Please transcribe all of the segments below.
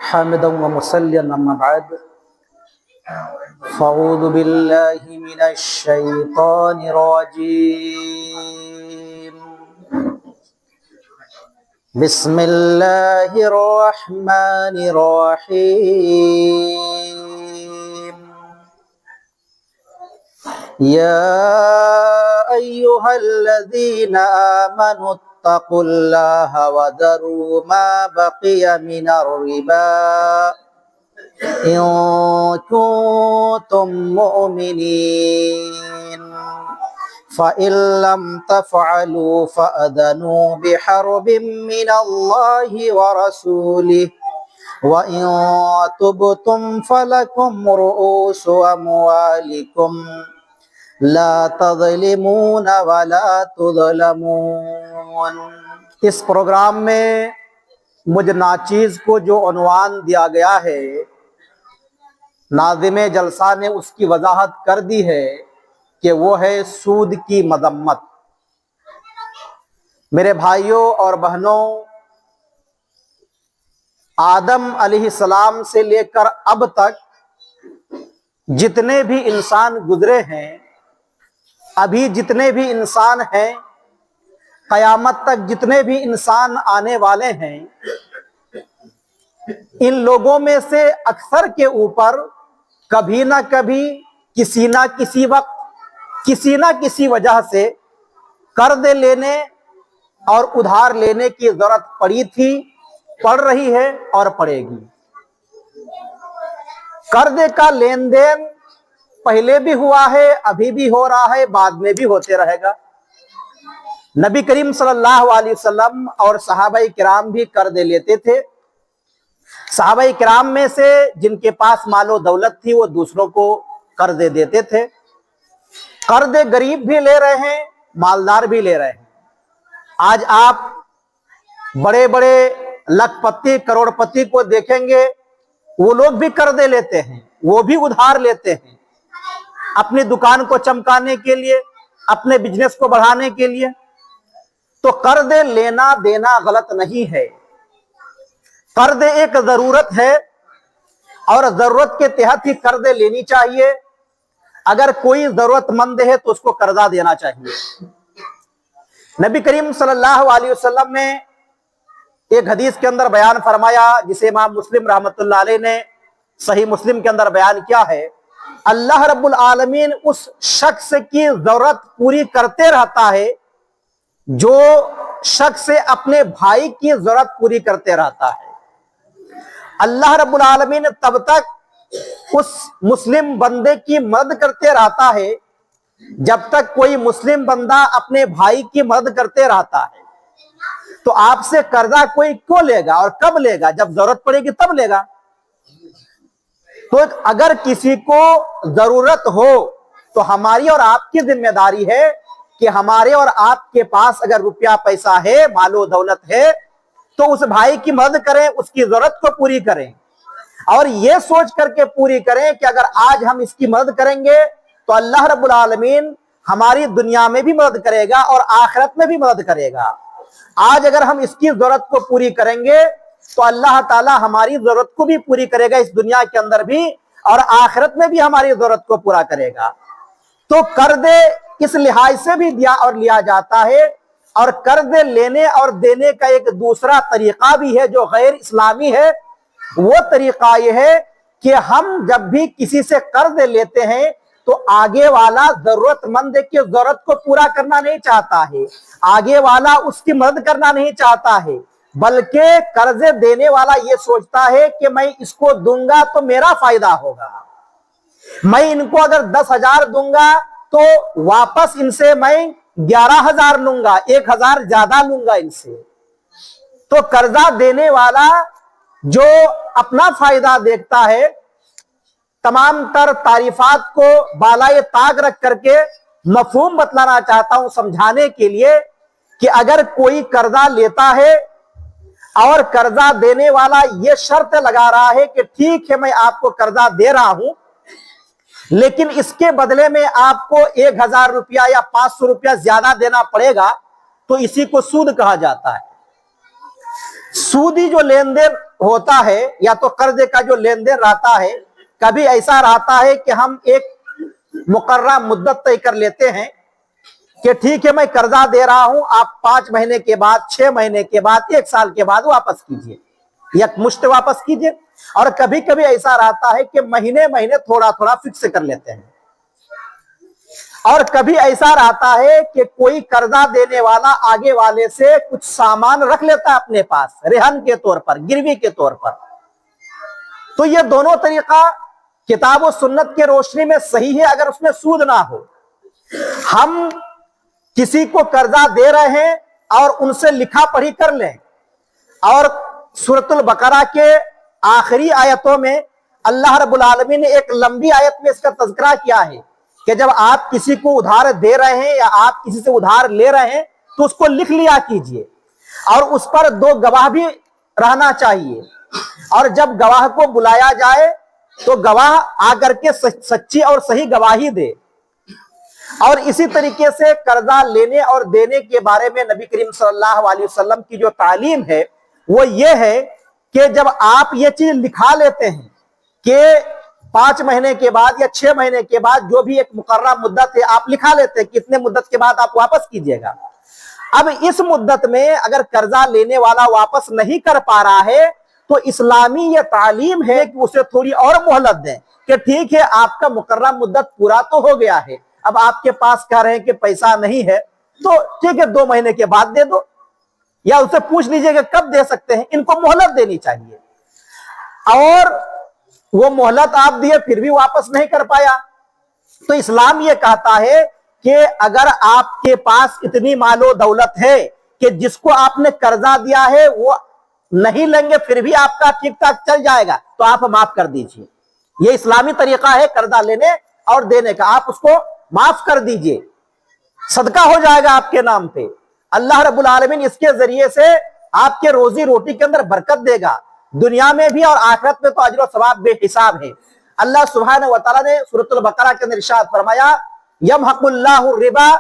حامدا ومصليا أما بعد فأعوذ بالله من الشيطان الرجيم بسم الله الرحمن الرحيم يا أيها الذين آمنوا اتقوا الله وذروا ما بقي من الربا إن كنتم مؤمنين فإن لم تفعلوا فأذنوا بحرب من الله ورسوله وإن تبتم فلكم رؤوس أموالكم لا تظلمون ولا تظلمون۔ اس پروگرام میں مجھ ناچیز کو جو عنوان دیا گیا ہے، ناظم جلسہ نے اس کی وضاحت کر دی ہے کہ وہ ہے سود کی مذمت۔ میرے بھائیوں اور بہنوں، آدم علیہ السلام سے لے کر اب تک جتنے بھی انسان گزرے ہیں، ابھی جتنے بھی انسان ہیں، قیامت تک جتنے بھی انسان آنے والے ہیں، ان لوگوں میں سے اکثر کے اوپر کبھی نہ کبھی کسی نہ کسی وقت کسی نہ کسی وجہ سے قرض لینے اور ادھار لینے کی ضرورت پڑی تھی، پڑ رہی ہے اور پڑے گی۔ قرض کا لین دین پہلے بھی ہوا ہے، ابھی بھی ہو رہا ہے، بعد میں بھی ہوتے رہے گا۔ نبی کریم صلی اللہ علیہ وسلم اور صحابہ کرام بھی قرض لیتے تھے۔ صحابہ کرام میں سے جن کے پاس مال و دولت تھی وہ دوسروں کو قرض دیتے تھے۔ قرض غریب بھی لے رہے ہیں، مالدار بھی لے رہے ہیں۔ آج آپ بڑے بڑے لاکھ پتی کروڑ پتی کو دیکھیں گے، وہ لوگ بھی قرض لیتے ہیں، وہ بھی ادھار لیتے ہیں اپنی دکان کو چمکانے کے لیے، اپنے بزنس کو بڑھانے کے لیے۔ تو قرض لینا دینا غلط نہیں ہے، قرض ایک ضرورت ہے اور ضرورت کے تحت ہی قرض لینی چاہیے۔ اگر کوئی ضرورت مند ہے تو اس کو قرضہ دینا چاہیے۔ نبی کریم صلی اللہ علیہ وسلم نے ایک حدیث کے اندر بیان فرمایا، جسے امام مسلم رحمۃ اللہ علیہ نے صحیح مسلم کے اندر بیان کیا ہے، اللہ رب العالمین اس شخص کی ضرورت پوری کرتے رہتا ہے جو شخص اپنے بھائی کی ضرورت پوری کرتے رہتا ہے۔ اللہ رب العالمین تب تک اس مسلم بندے کی مدد کرتے رہتا ہے جب تک کوئی مسلم بندہ اپنے بھائی کی مدد کرتے رہتا ہے۔ تو آپ سے قرضہ کوئی کیوں لے گا اور کب لے گا؟ جب ضرورت پڑے گی تب لے گا۔ تو اگر کسی کو ضرورت ہو تو ہماری اور آپ کی ذمہ داری ہے کہ ہمارے اور آپ کے پاس اگر روپیہ پیسہ ہے، مال و دولت ہے، تو اس بھائی کی مدد کریں، اس کی ضرورت کو پوری کریں، اور یہ سوچ کر کے پوری کریں کہ اگر آج ہم اس کی مدد کریں گے تو اللہ رب العالمین ہماری دنیا میں بھی مدد کرے گا اور آخرت میں بھی مدد کرے گا۔ آج اگر ہم اس کی ضرورت کو پوری کریں گے تو اللہ تعالی ہماری ضرورت کو بھی پوری کرے گا، اس دنیا کے اندر بھی اور آخرت میں بھی ہماری ضرورت کو پورا کرے گا۔ تو قرض اس لحاظ سے بھی دیا اور لیا جاتا ہے، اور قرض لینے اور دینے کا ایک دوسرا طریقہ بھی ہے جو غیر اسلامی ہے۔ وہ طریقہ یہ ہے کہ ہم جب بھی کسی سے قرض لیتے ہیں تو آگے والا ضرورت مند کی ضرورت کو پورا کرنا نہیں چاہتا ہے، آگے والا اس کی مدد کرنا نہیں چاہتا ہے، بلکہ قرض دینے والا یہ سوچتا ہے کہ میں اس کو دوں گا تو میرا فائدہ ہوگا، میں ان کو اگر 10,000 دوں گا تو واپس ان سے میں 11,000 لوں گا، 1,000 زیادہ لوں گا ان سے۔ تو قرضہ دینے والا جو اپنا فائدہ دیکھتا ہے، تمام تر تعریفات کو بالائے طاق رکھ کر کے مفہوم بتلانا چاہتا ہوں سمجھانے کے لیے کہ اگر کوئی قرضہ لیتا ہے اور قرضہ دینے والا یہ شرط لگا رہا ہے کہ ٹھیک ہے میں آپ کو قرضہ دے رہا ہوں، لیکن اس کے بدلے میں آپ کو 1,000 روپیہ یا 500 روپیہ زیادہ دینا پڑے گا، تو اسی کو سود کہا جاتا ہے۔ सूदी जो लेन देन होता है या तो कर्जे का जो लेन देन रहता है, कभी ऐसा रहता है कि हम एक मुकर्रर मुद्दत तय कर लेते हैं कि ठीक है मैं कर्जा दे रहा हूं, आप 5 महीने के बाद, 6 महीने के बाद, 1 साल के बाद वापस कीजिए या मुश्त वापस कीजिए। और कभी कभी ऐसा रहता है कि महीने महीने थोड़ा थोड़ा फिक्स कर लेते हैं। और कभी ऐसा रहता है कि कोई कर्जा देने वाला आगे वाले से कुछ सामान रख लेता है अपने पास रेहन के तौर पर, गिरवी के तौर पर। तो ये दोनों तरीका किताब और सुन्नत के रोशनी में सही है अगर उसमें सूद ना हो। हम किसी को कर्जा दे रहे हैं और उनसे लिखा पढ़ी कर लें। और सूरतुल बकरा के आखिरी आयतों में अल्लाह रब्बुल आलमीन ने एक लंबी आयत में इसका तज़किरा किया है कि जब आप किसी को उधार दे रहे हैं या आप किसी से उधार ले रहे हैं तो उसको लिख लिया कीजिए और उस पर 2 गवाह भी रहना चाहिए। और जब गवाह को बुलाया जाए तो गवाह आकर के सच्ची और सही गवाही दे। और इसी तरीके से कर्जा लेने और देने के बारे में नबी करीम सल्लल्लाहु अलैहि वसल्लम की जो तालीम है वो ये है कि जब आप ये चीज लिखा लेते हैं कि 5 महीने के बाद या 6 महीने के बाद, जो भी एक मुकर्रर मुद्दत है, आप लिखा लेते हैं कितने मुद्दत के बाद आप वापस कीजिएगा। अब इस मुद्दत में अगर कर्जा लेने वाला वापस नहीं कर पा रहा है तो इस्लामी ये तालीम है कि उसे थोड़ी और मोहलत दें कि ठीक है आपका मुकर्रर मुद्दत पूरा तो हो गया है, अब आपके पास कह रहे हैं कि पैसा नहीं है तो ठीक है 2 महीने के बाद दे दो, या उससे पूछ लीजिए कि कब दे सकते हैं। इनको मोहलत देनी चाहिए। और वो मोहलत आप दिए फिर भी वापस नहीं कर पाया तो इस्लाम ये कहता है कि अगर आपके पास इतनी मालो दौलत है कि जिसको आपने कर्जा दिया है वो नहीं लेंगे फिर भी आपका ठीक ठाक चल जाएगा तो आप माफ कर दीजिए। ये इस्लामी तरीका है कर्जा लेने और देने का, आप उसको माफ कर दीजिए, सदका हो जाएगा आपके नाम पे। अल्लाह रब्बुल आलमीन इसके जरिए से आपके रोजी रोटी के अंदर बरकत देगा, दुनिया में भी और आखिरत में तो अजर और सवाब बेहिसाब है। अल्लाह सुब्हानहू व तआला ने सूरतुल बकरा के अंदर इरशाद फरमाया, यमहकुल्लाहु रिबा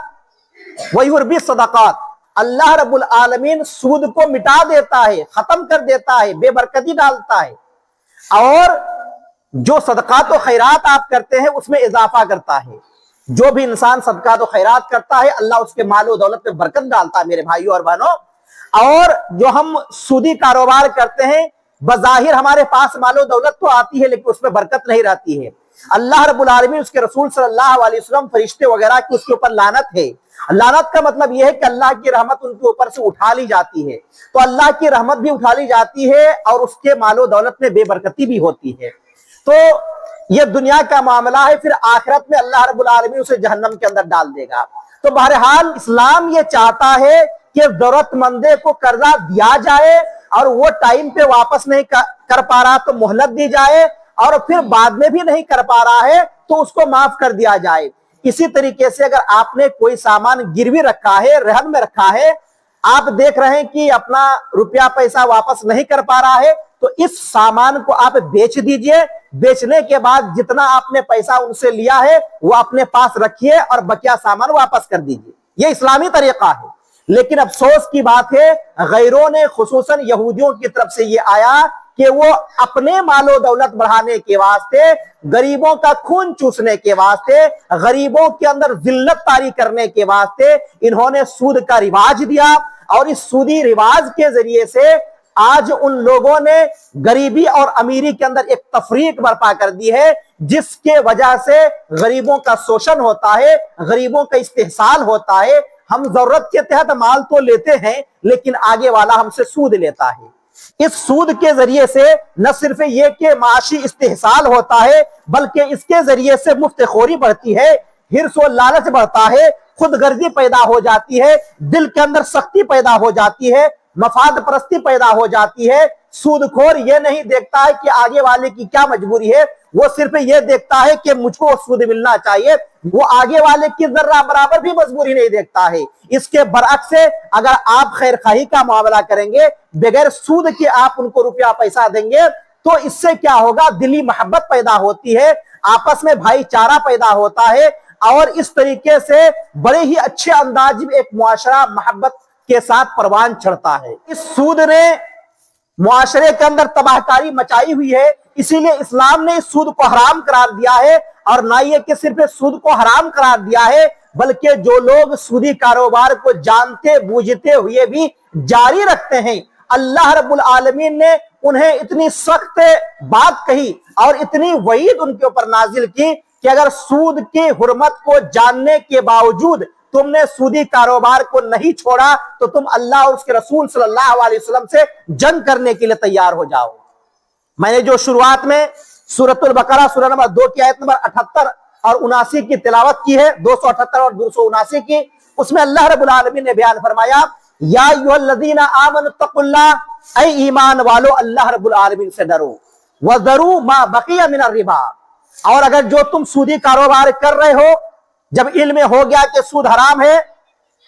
व युरबी सदक़ात। अल्लाह रब्बुल आलमीन सूद को मिटा देता है, खत्म कर देता है, बेबरकती डालता है और जो सदकात व खैरात आप करते हैं उसमें इजाफा करता है। जो भी इंसान सदकात व खैरात करता है अल्लाह उसके मालो दौलत में बरकत डालता है मेरे भाइयों और बहनों। और जो हम सूदी कारोबार करते हैं बज़ाहिर हमारे पास मालो दौलत तो आती है लेकिन उसमें बरकत नहीं रहती है। अल्लाह रब्बुल आलमीन, उसके रसूल सल्लल्लाहु अलैहि वसल्लम, फरिश्ते वगैरह की उसके ऊपर लानत है। लानत का मतलब यह है कि अल्लाह की रहमत उनके ऊपर से उठा ली जाती है। तो अल्लाह की रहमत भी उठा ली जाती है और उसके मालो दौलत में बेबरकती भी होती है। तो यह दुनिया का मामला है, फिर आखिरत में अल्लाह रब्बुल आलमीन उसे जहन्नम के अंदर डाल देगा। तो बहरहाल इस्लाम ये चाहता है कि जरूरतमंदे को कर्जा दिया जाए और वो टाइम पे वापस नहीं कर पा रहा तो मोहलत दी जाए, और फिर बाद में भी नहीं कर पा रहा है तो उसको माफ कर दिया जाए। इसी तरीके से अगर आपने कोई सामान गिरवी रखा है, रहन में रखा है, आप देख रहे हैं कि अपना रुपया पैसा वापस नहीं कर पा रहा है तो इस सामान को आप बेच दीजिए। बेचने के बाद जितना आपने पैसा उनसे लिया है वो अपने पास रखिए और बकिया सामान वापस कर दीजिए। ये इस्लामी तरीका है। लेकिन अफसोस की बात है गैरों ने, खुसूसन यहूदियों की तरफ से ये आया कि वो अपने मालो दौलत बढ़ाने के वास्ते, गरीबों का खून चूसने के वास्ते, गरीबों के अंदर जिल्लत तारी करने के वास्ते इन्होंने सूद का रिवाज दिया। और इस सूदी रिवाज के जरिए से आज उन लोगों ने गरीबी और अमीरी के अंदर एक तफरीक बर्पा कर दी है, जिसके वजह से गरीबों का शोषण होता है, गरीबों का इस्तेहसाल होता है। हम जरूरत के तहत माल तो लेते हैं लेकिन आगे वाला हमसे सूद लेता है। इस सूद के जरिए से न सिर्फ ये कि माशी इस्तेहसाल होता है बल्कि इसके जरिए से मुफ्तखोरी बढ़ती है, हिर्स और लालच बढ़ता है, खुद गर्जी पैदा हो जाती है, दिल के अंदर सख्ती पैदा हो जाती है, मफाद परस्ती पैदा हो जाती है। सूदखोर ये नहीं देखता है कि आगे वाले की क्या मजबूरी है, वो सिर्फ ये देखता है कि मुझको सूद मिलना चाहिए। वो आगे वाले की जर्रा बराबर भी मजबूरी नहीं देखता है। इसके बरअक्स से अगर आप खैर खाही का मामला करेंगे, बगैर सूद के आप उनको रुपया पैसा देंगे तो इससे क्या होगा, दिली मोहब्बत पैदा होती है, आपस में भाईचारा पैदा होता है और इस तरीके से बड़े ही अच्छे अंदाज में एक मुआशरा मोहब्बत के साथ परवान चढ़ता है। इस सूद ने मुआशरे के अंदर तबाहकारी मचाई हुई है। इसीलिए इस्लाम ने इस सूद को हराम करार दिया है। और ना ये कि सिर्फ इस सूद को हराम करार दिया है, बल्कि जो लोग सूदी कारोबार को जानते बूझते हुए भी जारी रखते हैं, अल्लाह रब्बुल आलमीन ने उन्हें इतनी सख्त बात कही और इतनी वईद उनके ऊपर नाजिल की कि अगर सूद की हुर्मत को जानने के बावजूद तुमने सूदी कारोबार को नहीं छोड़ा तो तुम अल्लाह और उसके रसूल सल्लल्लाहु अलैहि वसल्लम से जंग करने के लिए तैयार हो जाओ। मैंने जो शुरुआत में सूरतुल बकरा सूरह नंबर 2 की आयत नंबर 78 और 79 की तिलावत की है, 278 और 279 की, उसमें अल्लाह रब्बुल आलमीन ने बयान फरमाया, या अय्युहल्लज़ीना आमनु तक़ुल्लाह, ऐ ईमान वालो अल्लाह रब्बुल आलमीन से डरो, वज़रू मा बक़िया मिनर रिबा, और अगर जो तुम सूदी कारोबार कर रहे हो, जब इल्म में हो गया कि सूद हराम है,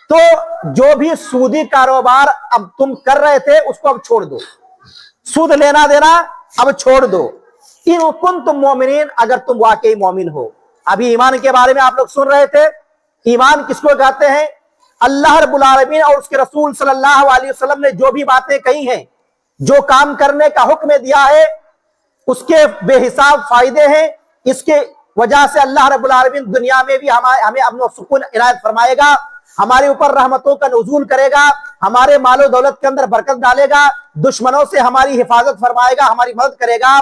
तो जो भी सूदी कारोबार अब तुम कर रहे थे उसको अब छोड़ दो, सूद लेना देना अब छोड़ दो। इन कुंतुम मोमिनीन, अगर तुम वाकई मोमिन हो। अभी ईमान के बारे में आप लोग सुन रहे थे। ईमान किसको कहते हैं? अल्लाह रब्बुल आलमीन और उसके रसूल सल्लल्लाहु अलैहि वसल्लम ने जो भी बातें कही हैं, जो काम करने का हुक्म दिया है, उसके बेहिसाब फायदे हैं। इसके वजह से अल्लाह रब्बुल आलमीन दुनिया में भी हमें अमन और सुकून इनायत फरमाएगा, हमारे ऊपर रहमतों का नुज़ूल करेगा, हमारे मालो दौलत के अंदर बरकत डालेगा, दुश्मनों से हमारी हिफाजत फरमाएगा, हमारी मदद करेगा,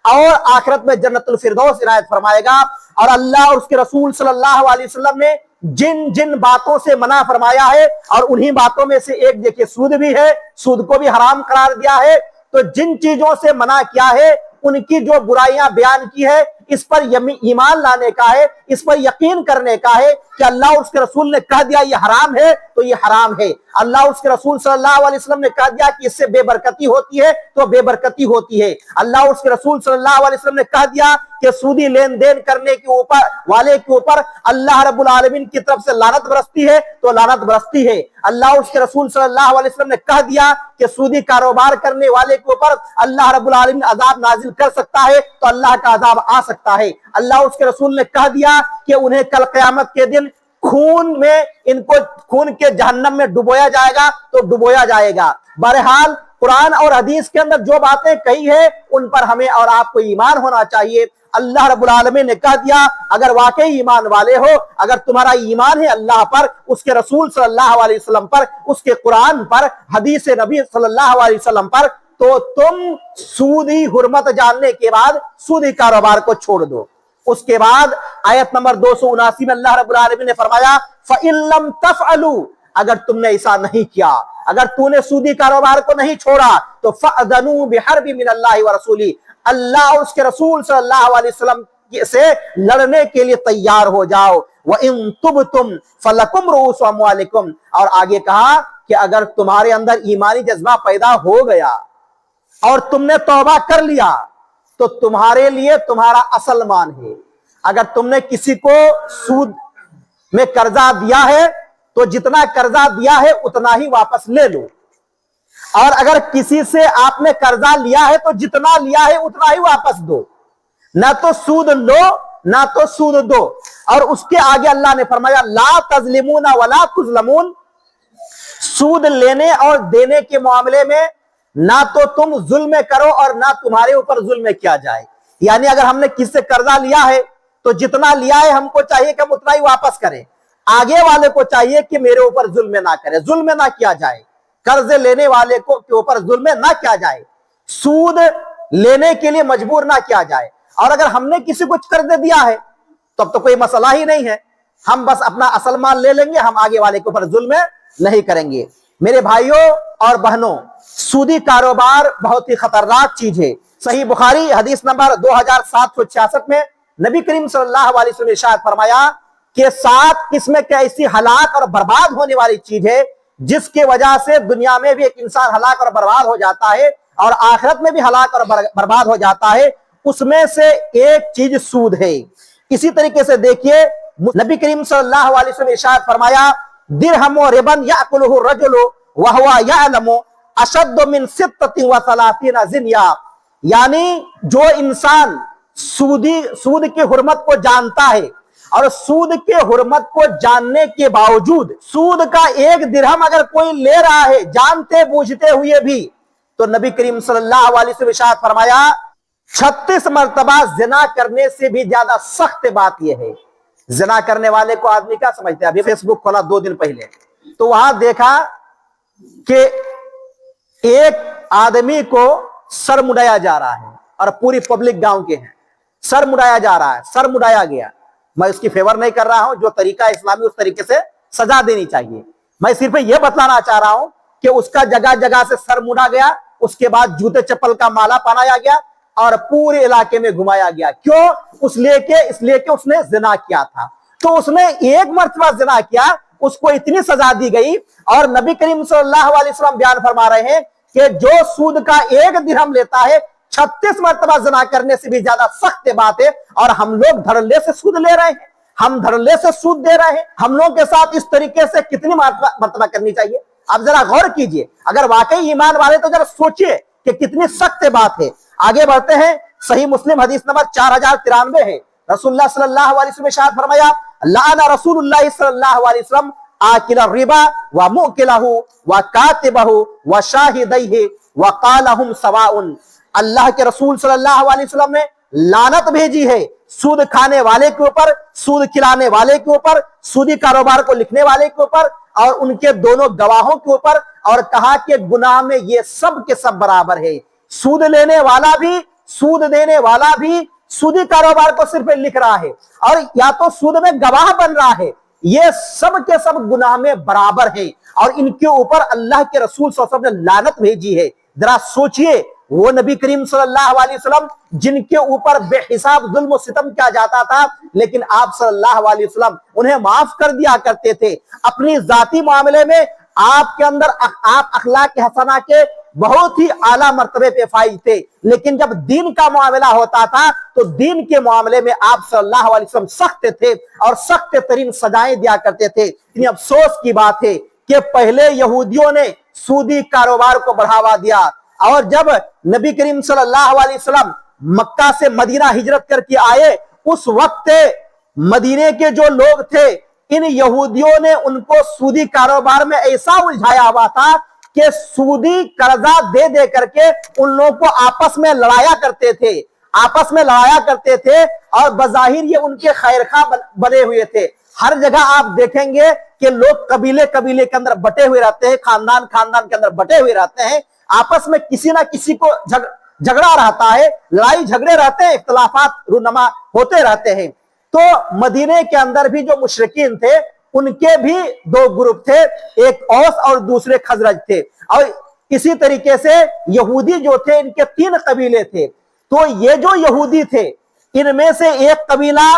और आखिरत में जन्नतुल फिरदौस इनायत फरमाएगा। और अल्लाह और उसके रसूल सल्लल्लाहु अलैहि वसल्लम ने जिन जिन बातों से मना फरमाया है, और उन्हीं बातों में से एक देखिए सूद भी है, सूद को भी हराम करार दिया है। तो जिन चीजों से मना किया है, उनकी जो बुराइयां बयान की है, इस पर ईमान लाने का है, इस पर यकीन करने का है कि अल्लाह और उसके रसूल ने कह दिया ये हराम है तो ये हराम है। अल्लाह और उसके रसूल सल्लल्लाहु अलैहि वसल्लम ने कह दिया कि इससे बेबरकती होती है तो बेबरकती होती है। अल्लाह और उसके रसूल सल्लल्लाहु अलैहि वसल्लम ने कह दिया कि सूदी लेन देन करने के ऊपर वाले के ऊपर अल्लाह रब्बुल आलमीन की तरफ से लानत बरसती है तो लानत बरसती है। अल्लाह और उसके रसूल सल्लल्लाहु अलैहि वसल्लम ने कह दिया कि सूदी कारोबार करने वाले के ऊपर अल्लाह रब्बुल आलमीन अजाब नाजिल कर सकता है तो अल्लाह का अजाब आ सकता है। अल्लाह उसके रसूल ने कह दिया कि उन्हें कल क़यामत के दिन इनको खून के जहन्नम में डुबोया जाएगा तो डुबोया जाएगा। बहरहाल कुरान और हदीस के अंदर जो बातें कही है उन पर हमें और आपको ईमान होना चाहिए। अल्लाह रब्बुल आलमीन ने कह दिया अगर वाकई ईमान वाले हो, अगर तुम्हारा ईमान है अल्लाह पर, उसके रसूल सल्लल्लाहु अलैहि वसल्लम पर, उसके कुरान पर, हदीस नबी सल्लल्लाहु अलैहि वसल्लम पर, तो तुम सूदी हुर्मत जानने के बाद सूदी कारोबार को छोड़ दो। उसके बाद आयत नंबर 279 में अल्लाह रब्बुल आलमीन ने फरमाया फ़इन लम तफ़अलू, अगर तुमने ऐसा नहीं किया, अगर तूने सूदी कारोबार को नहीं छोड़ा तो फ़अज़नू बिहर्बि मिनल्लाहि व रसूली, अल्लाह और उसके रसूल सल्लल्लाहु अलैहि वसल्लम से लड़ने के लिए तैयार हो जाओ। व इन तुबतुम फलकुम रुऊसु अम्वालिकुम, और आगे कहा कि अगर तुम्हारे अंदर ईमानी जज्बा पैदा हो गया और तुमने तौबा कर लिया तो तुम्हारे लिए तुम्हारा असल मान है। अगर तुमने किसी को सूद में कर्जा दिया है तो जितना कर्जा दिया है उतना ही वापस ले लो, और अगर किसी से आपने कर्जा लिया है तो जितना लिया है उतना ही वापस दो, ना तो सूद लो ना तो सूद दो। और उसके आगे अल्लाह ने फरमाया ला तज़लिमूना वला तुज़लमून, सूद लेने और देने के मामले में ना तो तुम जुल्म करो और ना तुम्हारे ऊपर जुल्म किया जाए। यानी अगर हमने किसी से कर्जा लिया है तो जितना लिया है हमको चाहिए कि हम उतना ही वापस करें, आगे वाले को चाहिए कि मेरे ऊपर जुल्म ना करे, जुल्म ना किया जाए, कर्ज लेने वाले को के ऊपर जुल्म ना किया जाए, सूद लेने के लिए मजबूर ना किया जाए। और अगर हमने किसी को कर्ज दिया है तब तो कोई मसला ही नहीं है, हम बस अपना असल माल ले लेंगे, हम आगे वाले के ऊपर जुल्म नहीं करेंगे। मेरे भाइयों और बहनों, सूदी कारोबार बहुत ही खतरनाक चीज है। सही बुखारी हदीस नंबर 2766 में नबी करीम सल्लल्लाहु अलैहि वसल्लम ने इरशाद फरमाया कि 7 किस्म की ऐसी हलाक और बर्बाद होने वाली चीज है जिसके वजह से दुनिया में भी एक इंसान हलाक और बर्बाद हो जाता है और आखिरत में भी हलाक और बर्बाद हो जाता है। उसमें से एक चीज सूद है। इसी तरीके से देखिए नबी करीम सल्लल्लाहु अलैहि वसल्लम ने इरशाद फरमाया दिरहम रिबन याकुलुहु रजुलु व हुवा यअलमु अशद्दु मिन सित्तति व सलासीना जिन्या, यानी जो इंसान सूद की हुर्मत को जानता है और सूद के हुर्मत को जानने के बावजूद सूद का 1 दिरहम अगर कोई ले रहा है जानते बूझते हुए भी, तो नबी करीम सल्लल्लाहु अलैहि वसल्लम इरशाद फरमाया 36 मर्तबा जिना करने से भी ज्यादा सख्त बात यह है। जिना करने वाले को आदमी क्या समझते हैं? अभी फेसबुक खोला 2 दिन पहले, तो वहां देखा कि एक आदमी को सर मुड़ाया जा रहा है और पूरी पब्लिक गांव के हैं, सर मुड़ाया जा रहा है, सर मुड़ाया गया। मैं उसकी फेवर नहीं कर रहा हूं, जो तरीका इस्लामी उस तरीके से सजा देनी चाहिए। मैं सिर्फ यह बतलाना चाह रहा हूं कि उसका जगह जगह से सर मुड़ा गया, उसके बाद जूते चप्पल का माला पहनाया गया और पूरे इलाके में घुमाया गया। क्यों? इसलिए कि उसने जिना किया था। तो उसने एक मर्तबा जिना किया, उसको इतनी सजा दी गई। और नबी करीम सल्लल्लाहु अलैहि वसल्लम बयान फरमा रहे हैं कि जो सूद का 1 दिरहम लेता है 36 मर्तबा जिना करने से भी ज्यादा सख्त बात है। और हम लोग धड़ल्ले से सूद ले रहे हैं, हम धड़ल्ले से सूद दे रहे हैं। हम लोग के साथ इस तरीके से कितनी मर्तबा करनी चाहिए? आप जरा गौर कीजिए, अगर वाकई ईमान वाले तो जरा सोचिए कि कितनी सख्त बात है। आगे बढ़ते हैं, सही मुस्लिम हदीस नंबर 4093 है। रसूलुल्लाह सल्लल्लाहु अलैहि वसल्लम इरशाद फरमाया, लाना रसूलुल्लाह सल्लल्लाहु अलैहि वसल्लम आकिल रिबा व मुकिलहु व कातिबहु व शाहिदैहि व कालहुम सवाउन। अल्लाह के रसूल सल्लल्लाहु अलैहि वसल्लम ने लानत भेजी है सूद खाने वाले के ऊपर, सूद खिलाने वाले के ऊपर, सूदी कारोबार को लिखने वाले के ऊपर और उनके दोनों गवाहों के ऊपर, और कहा कि गुनाह में ये सब के सब बराबर है। सूद लेने वाला भी, सूद देने वाला भी सूदी कारोबार को सिर्फ लिख रहा है और या तो सूद में गवाह बन रहा है, ये सब के सब गुनाह में बराबर है। और इनके ऊपर अल्लाह के रसूल सल्लल्लाहु अलैहि वसल्लम ने लानत भेजी है। जरा सोचिए, वो नबी करीम सल्लल्लाहु अलैहि वसल्लम जिनके ऊपर बेहिसाब जुल्म और सितम किया जाता था, लेकिन आप सल्लल्लाहु अलैहि वसल्लम उन्हें माफ कर दिया करते थे। अपनी जाती मामले में आपके अंदर आप अखलाक हसना के बहुत ही आला मर्तबे पे फाइज थे, लेकिन जब दीन का मामला होता था तो दीन के मामले में आप सल्लल्लाहु अलैहि वसल्लम सख्त थे और सख्त तरीन सजाएं दिया करते थे। इतनी अफसोस की बात है कि पहले यहूदियों ने सूदी कारोबार को बढ़ावा दिया और जब नबी करीम सल्लल्लाहु अलैहि वसल्लम मक्का से मदीना हिजरत करके आए, उस वक्त मदीने के जो लोग थे, इन यहूदियों ने उनको सूदी कारोबार में ऐसा उलझाया हुआ था कि सूदी कर्जा दे दे करके उन लोगों को आपस में लड़ाया करते थे, आपस में लड़ाया करते थे और बजाहिर ये उनके खैरखा बने हुए थे। हर जगह आप देखेंगे कि लोग कबीले कबीले के अंदर बटे हुए रहते हैं, खानदान खानदान के अंदर बटे हुए रहते हैं, आपस में किसी ना किसी को झगड़ा रहता है, लड़ाई झगड़े रहते हैं, इख्तिलाफात रुनमा होते रहते हैं। तो मदीने के अंदर भी जो मुशरिकीन थे उनके भी 2 ग्रुप थे, एक औस और दूसरे खजरज थे। और इसी तरीके से यहूदी जो थे, इनके 3 कबीले थे। तो ये जो यहूदी थे, इनमें से एक कबीला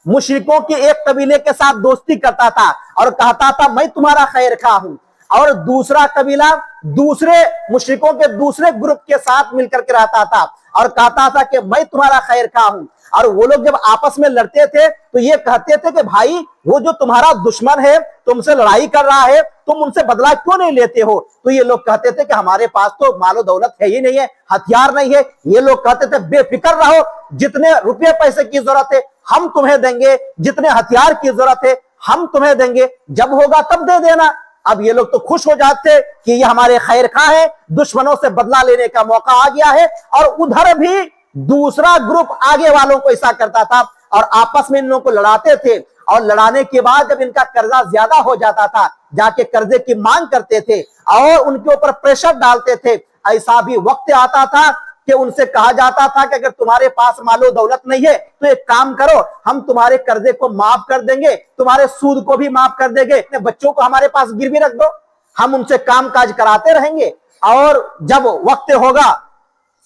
मुशरिकों के एक कबीले के साथ दोस्ती करता था और कहता था मैं तुम्हारा खैर खा हूं, और दूसरा कबीला दूसरे मुशरिकों के दूसरे ग्रुप के साथ मिलकर के रहता था और कहता था कि मैं तुम्हारा खैर खा हूं। और वो लोग जब आपस में लड़ते थे तो ये कहते थे कि भाई वो जो तुम्हारा दुश्मन है, तुमसे लड़ाई कर रहा है, तुम उनसे बदला क्यों नहीं लेते हो? तो ये लोग कहते थे कि हमारे पास तो मालो दौलत है ही नहीं है, हथियार नहीं है। ये लोग कहते थे बेफिक्र रहो, जितने रुपये पैसे की जरूरत है हम तुम्हें देंगे, जितने हथियार की जरूरत है हम तुम्हें देंगे, जब होगा तब दे देना। अब ये लोग तो खुश हो जाते कि ये हमारे खैर खा है, दुश्मनों से बदला लेने का मौका आ गया है। और उधर भी दूसरा ग्रुप आगे वालों को ऐसा करता था और आपस में इन लोगों को लड़ाते थे। और लड़ाने के बाद जब इनका कर्जा ज्यादा हो जाता था, जाके कर्जे की मांग करते थे और उनके ऊपर प्रेशर डालते थे। ऐसा भी वक्त आता था कि उनसे कहा जाता था कि अगर तुम्हारे पास मालो दौलत नहीं है तो एक काम करो, हम तुम्हारे कर्जे को माफ कर देंगे, तुम्हारे सूद को भी माफ कर देंगे, अपने बच्चों को हमारे पास गिरवी रख दो, हम उनसे काम काज कराते रहेंगे और जब वक्त होगा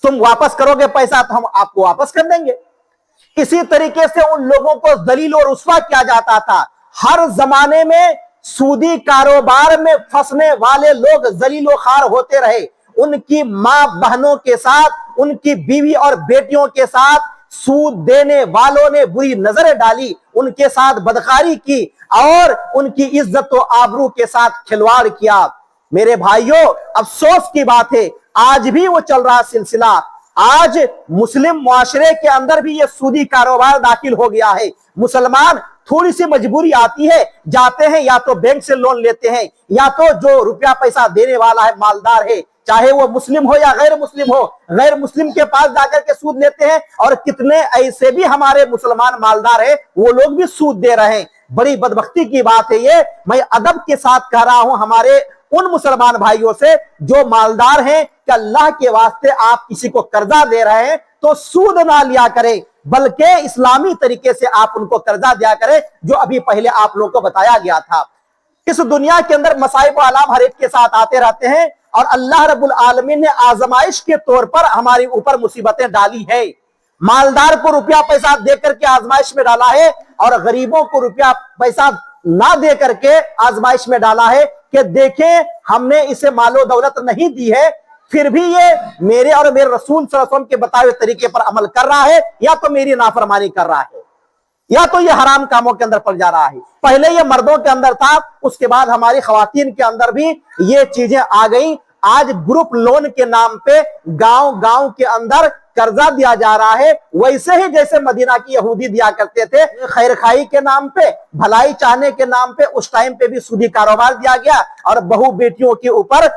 तुम वापस करोगे पैसा तो हम आपको वापस कर देंगे। इसी तरीके से उन लोगों को दलील और रुस्वा किया जाता था। हर जमाने में सूदी कारोबार में फंसने वाले लोग जलील और खार होते रहे। उनकी मां बहनों के साथ, उनकी बीवी और बेटियों के साथ सूद देने वालों ने बुरी नजर डाली, उनके साथ बदकारी की और उनकी इज्जत और आबरू के साथ खिलवाड़ किया। मेरे भाइयों, अफसोस की बात है आज भी वो चल रहा सिलसिला। आज मुस्लिम मुआशरे के अंदर भी ये सूदी कारोबार दाखिल हो गया है। मुसलमान थोड़ी सी मजबूरी आती है, जाते हैं या तो बैंक से लोन लेते हैं या तो जो रुपया पैसा देने वाला है मालदार है, चाहे वो मुस्लिम हो या गैर मुस्लिम हो, गैर मुस्लिम के पास जाकर के सूद लेते हैं। और कितने ऐसे भी हमारे मुसलमान मालदार हैं, वो लोग भी सूद दे रहे हैं। बड़ी बदबख्ती की बात है ये। मैं अदब के साथ कह रहा हूं हमारे उन मुसलमान भाइयों से जो मालदार हैं कि अल्लाह के वास्ते आप किसी को कर्जा दे रहे हैं तो सूद ना लिया करें, बल्कि इस्लामी तरीके से आप उनको कर्जा दिया करें, जो अभी पहले आप लोगों को बताया गया था। इस दुनिया के अंदर मसाइब आलाम हर एक के साथ आते रहते हैं, और अल्लाह रब्बुल आलमीन ने आजमाइश के तौर पर हमारे ऊपर मुसीबतें डाली है। मालदार को रुपया पैसा दे करके आजमाइश में डाला है, और गरीबों को रुपया पैसा ना दे करके आजमाइश में डाला है कि देखें हमने इसे मालो दौलत नहीं दी है, फिर भी ये मेरे और मेरे रसूल सल्लल्लाहु अलैहि वसल्लम के बताए हुए तरीके पर अमल कर रहा है, या तो मेरी नाफरमानी कर रहा है, या तो ये हराम कामों के अंदर पड़ जा रहा है। पहले ये मर्दों के अंदर था, उसके बाद हमारी खवातीन के अंदर भी ये चीजें आ गई। आज ग्रुप लोन के नाम पे गांव गांव के अंदर कर्जा दिया जा रहा है, वैसे ही जैसे मदीना की यहूदी दिया करते थे, खैर खाई के नाम पे, भलाई चाहने के नाम पे उस टाइम पे भी सूदी कारोबार दिया गया, और बहु बेटियों के ऊपर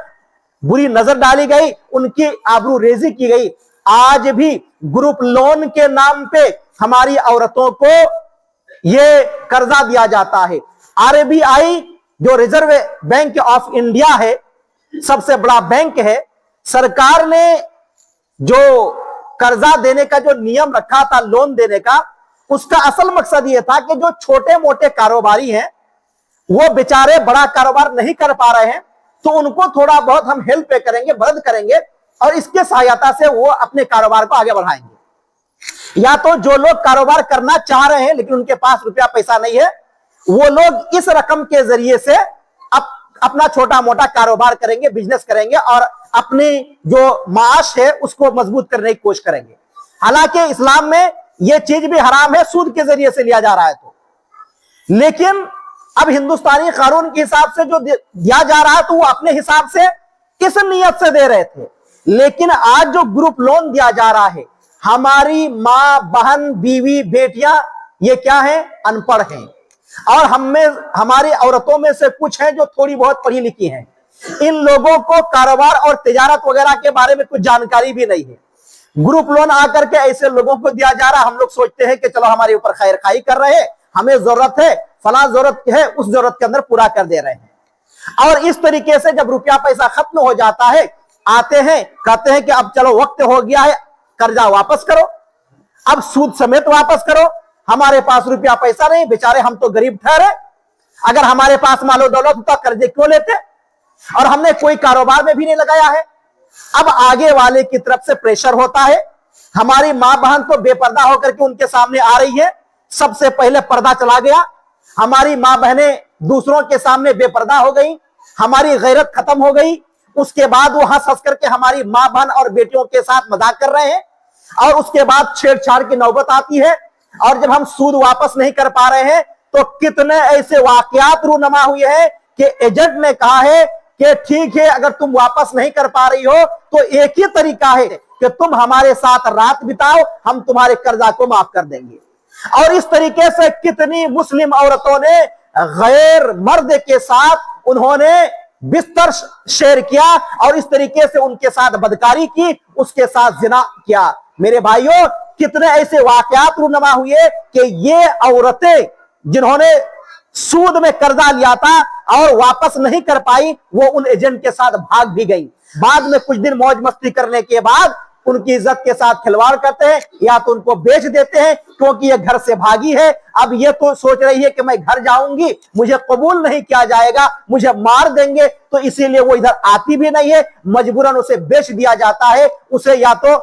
बुरी नजर डाली गई, उनकी आबरू रेजी की गई। आज भी ग्रुप लोन के नाम पे हमारी औरतों को ये कर्जा दिया जाता है। आरबीआई जो रिजर्व बैंक ऑफ इंडिया है, सबसे बड़ा बैंक है, सरकार ने जो कर्जा देने का जो नियम रखा था लोन देने का, उसका असल मकसद यह था कि जो छोटे मोटे कारोबारी हैं वो बेचारे बड़ा कारोबार नहीं कर पा रहे हैं, तो उनको थोड़ा बहुत हम हेल्प करेंगे, मदद करेंगे, और इसके सहायता से वो अपने कारोबार को आगे बढ़ाएंगे। या तो जो लोग कारोबार करना चाह रहे हैं लेकिन उनके पास रुपया पैसा नहीं है, वो लोग इस रकम के जरिए से अपना छोटा मोटा कारोबार करेंगे, बिजनेस करेंगे, और अपनी जो माश है उसको मजबूत करने की कोशिश करेंगे। हालांकि इस्लाम में यह चीज भी हराम है, सूद के जरिए से लिया जा रहा है तो, लेकिन अब हिंदुस्तानी कानून के हिसाब से जो दिया जा रहा है तो वो अपने हिसाब से किस नियत से दे रहे थे। लेकिन आज जो ग्रुप लोन दिया जा रहा है, हमारी मां, बहन, बीवी, बेटियां, ये क्या है? अनपढ़ हैं, और हमारी औरतों में से कुछ हैं जो थोड़ी बहुत पढ़ी लिखी हैं। इन लोगों को कारोबार और तिजारत वगैरह के बारे में कुछ जानकारी भी नहीं है। ग्रुप लोन आकर के ऐसे लोगों को दिया जा रहा, हम लोग सोचते हैं कि चलो हमारे ऊपर खैर खाई कर रहे हैं, हमें जरूरत है, फला जरूरत है, उस जरूरत के अंदर पूरा कर दे रहे हैं। और इस तरीके से जब रुपया पैसा खत्म हो जाता है, आते हैं, कहते हैं कि अब चलो वक्त हो गया है, कर्जा वापस करो, अब सूद समेत वापस करो, हमारे पास रुपया पैसा नहीं, बेचारे हम तो गरीब ठहरे, अगर हमारे पास मालो दौलत होता कर्जे क्यों लेते, और हमने कोई कारोबार में भी नहीं लगाया है। अब आगे वाले की तरफ से प्रेशर होता है, हमारी मां बहन तो बेपर्दा होकर के उनके सामने आ रही है, सबसे पहले पर्दा चला गया, हमारी मां बहनें दूसरों के सामने बेपर्दा हो गई, हमारी गैरत खत्म हो गई। उसके बाद वो हंस हंस करके हमारी मां बहन और बेटियों के साथ मजाक कर रहे हैं, और उसके बाद छेड़छाड़ की नौबत आती है। और जब हम सूद वापस नहीं कर पा रहे हैं तो कितने ऐसे वाकयात रूनमा हुए हैं कि एजेंट ने कहा है कि ठीक है, अगर तुम वापस नहीं कर पा रही हो तो एक ही तरीका है कि तुम हमारे साथ रात बिताओ, हम तुम्हारे कर्जा को माफ कर देंगे। और इस तरीके से कितनी मुस्लिम औरतों ने गैर मर्द के साथ उन्होंने बिस्तर शेयर किया, और इस तरीके से उनके साथ बदकारी की, उसके साथ जिना किया। मेरे भाइयों, कितने ऐसे वाकयात रूनमा हुए कि ये औरतें जिन्होंने सूद में कर्जा लिया था और वापस नहीं कर पाई, वो उन एजेंट के साथ भाग भी गई। बाद में कुछ दिन मौज मस्ती करने के बाद उनकी इज्जत के साथ खिलवाड़ करते हैं, या तो उनको बेच देते हैं क्योंकि ये घर से भागी है। अब ये तो सोच रही है कि मैं घर जाऊंगी, मुझे कबूल नहीं किया जाएगा, मुझे मार देंगे, तो इसीलिए वो इधर आती भी नहीं है, मजबूरन उसे बेच दिया जाता है। उसे या तो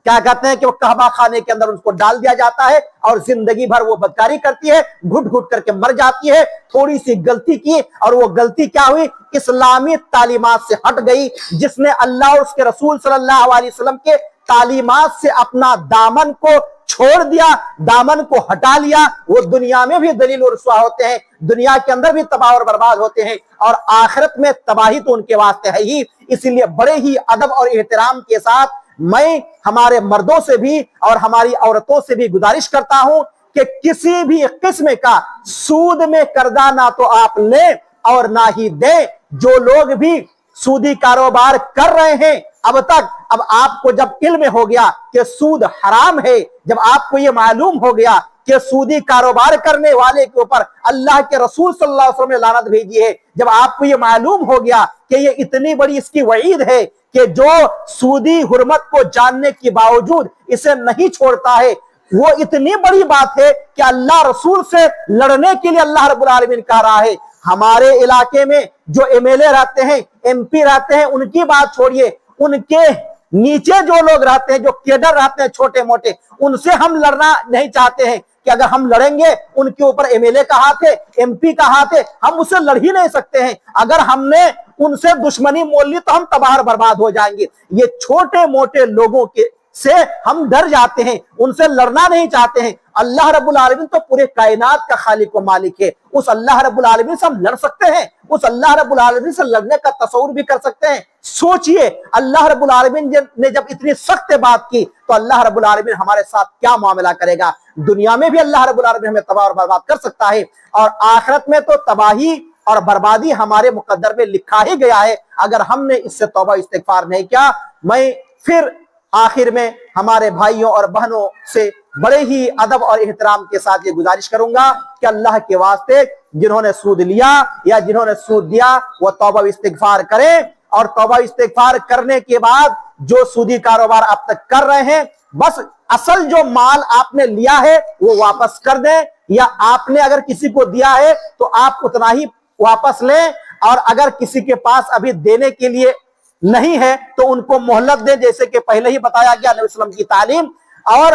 क्या कहते हैं कि वो कहबा खाने के अंदर उसको डाल दिया जाता है, और जिंदगी भर वो बदकारी करती है, घुट घुट करके मर जाती है। थोड़ी सी गलती की, और वो गलती क्या हुई? इस्लामी तालीमात से हट गई। जिसने अल्लाह और उसके रसूल सल्लल्लाहु अलैहि वसल्लम के तालीमात से अपना दामन को छोड़ दिया, दामन को हटा लिया, वो दुनिया में भी दलील और रुसवा होते हैं, दुनिया के अंदर भी तबाह और बर्बाद होते हैं, और आखिरत में तबाही तो उनके वास्ते है ही। इसीलिए बड़े ही अदब और एहतराम के साथ मैं हमारे मर्दों से भी और हमारी औरतों से भी गुजारिश करता हूं कि किसी भी किस्म का सूद में कर्जा ना तो आप लें और ना ही दें। जो लोग भी सूदी कारोबार कर रहे हैं अब तक। अब आपको जब इल्म हो गया कि सूद हराम है, जब आपको ये मालूम हो गया कि सूदी कारोबार करने वाले के ऊपर अल्लाह के रसूल सल्लल्लाहु अलैहि वसल्लम ने लानत भेजी है, जब आपको ये मालूम हो गया कि ये इतनी बड़ी इसकी वईद है कि जो सूदी हुर्मत को जानने के बावजूद इसे नहीं छोड़ता है, वो इतनी बड़ी बात है कि अल्लाह रसूल से लड़ने के लिए अल्लाह रब्बुल आलमीन कह रहा है। हमारे इलाके में जो एमएलए रहते हैं, एमपी रहते हैं, उनकी बात छोड़िए, उनके नीचे जो लोग रहते हैं, जो केडर रहते हैं छोटे मोटे, उनसे हम लड़ना नहीं चाहते हैं कि अगर हम लड़ेंगे उनके ऊपर एमएलए का हाथ है, एमपी का हाथ है, हम उससे लड़ ही नहीं सकते हैं। अगर हमने उनसे दुश्मनी मोल ली तो हम तबाह बर्बाद हो जाएंगे। ये छोटे मोटे लोगों के से हम डर जाते हैं, उनसे लड़ना नहीं चाहते हैं। अल्लाह रब्बुल आलमीन तो पूरे कायनात का खालिक व मालिक है। उस अल्लाह रब्बुल आलमीन से हम लड़ सकते हैं, उस अल्लाह रब्बुल आलमीन से लड़ने का तसव्वुर भी कर सकते हैं। सोचिए, अल्लाह रब्बुल आलमीन ने जब इतनी सख्त बात की तो अल्लाह रब्बुल आलमीन हमारे साथ क्या मामला करेगा। दुनिया में भी अल्लाह रब्बुल आलमीन हमें तबाह और बर्बाद कर सकता है, और आखिरत में तो तबाही और बर्बादी हमारे मुकद्दर में लिखा ही गया है अगर हमने इससे तौबा इस्तिगफार नहीं किया। मैं फिर आखिर में हमारे भाइयों और बहनों से बड़े ही अदब और एहतराम के साथ ये गुजारिश करूंगा कि अल्लाह के वास्ते जिन्होंने सूद लिया या जिन्होंने सूद दिया वो तौबा इस्तिगफार करें, और तौबा इस्तिगफार करने के बाद जो सूदी कारोबार आप तक कर रहे हैं, बस असल जो माल आपने लिया है वो वापस कर दें, या आपने अगर किसी को दिया है तो आप उतना ही वापस लें, और अगर किसी के पास अभी देने के लिए नहीं है तो उनको मोहलत दें, जैसे कि पहले ही बताया गया नबी सल्लल्लाहु अलैहि वसल्लम की तालीम। और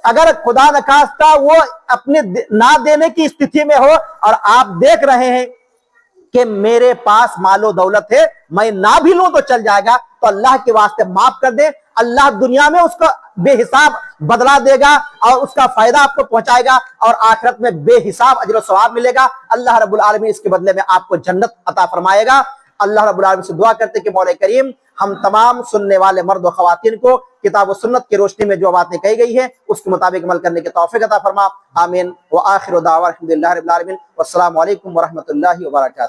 अगर खुदा न खास्ता वो अपने ना देने की स्थिति में हो और आप देख रहे हैं कि मेरे पास मालो दौलत है, मैं ना भी लूं तो चल जाएगा, तो अल्लाह के वास्ते माफ कर दे। अल्लाह दुनिया में उसका बेहिसाब बदला देगा और उसका फायदा आपको पहुंचाएगा, और आखिरत में बेहिसाब अजर और सवाब मिलेगा। अल्लाह रब्बुल आलमीन इसके बदले में आपको जन्नत अता फरमाएगा। अल्लाह रब्बुल आलमीन से दुआ करते कि मौला करीम हम तमाम सुनने वाले मर्द और खवातीन को किताब और सुन्नत की रोशनी में जो बातें कही गई है उसके मुताबिक अमल करने की तौफीक अता फरमा। आमीन व आखिर दावा अल्हम्दुलिल्लाहि रब्बिल आलमीन। वस्सलामु अलैकुम व रहमतुल्लाहि व बरकातहू।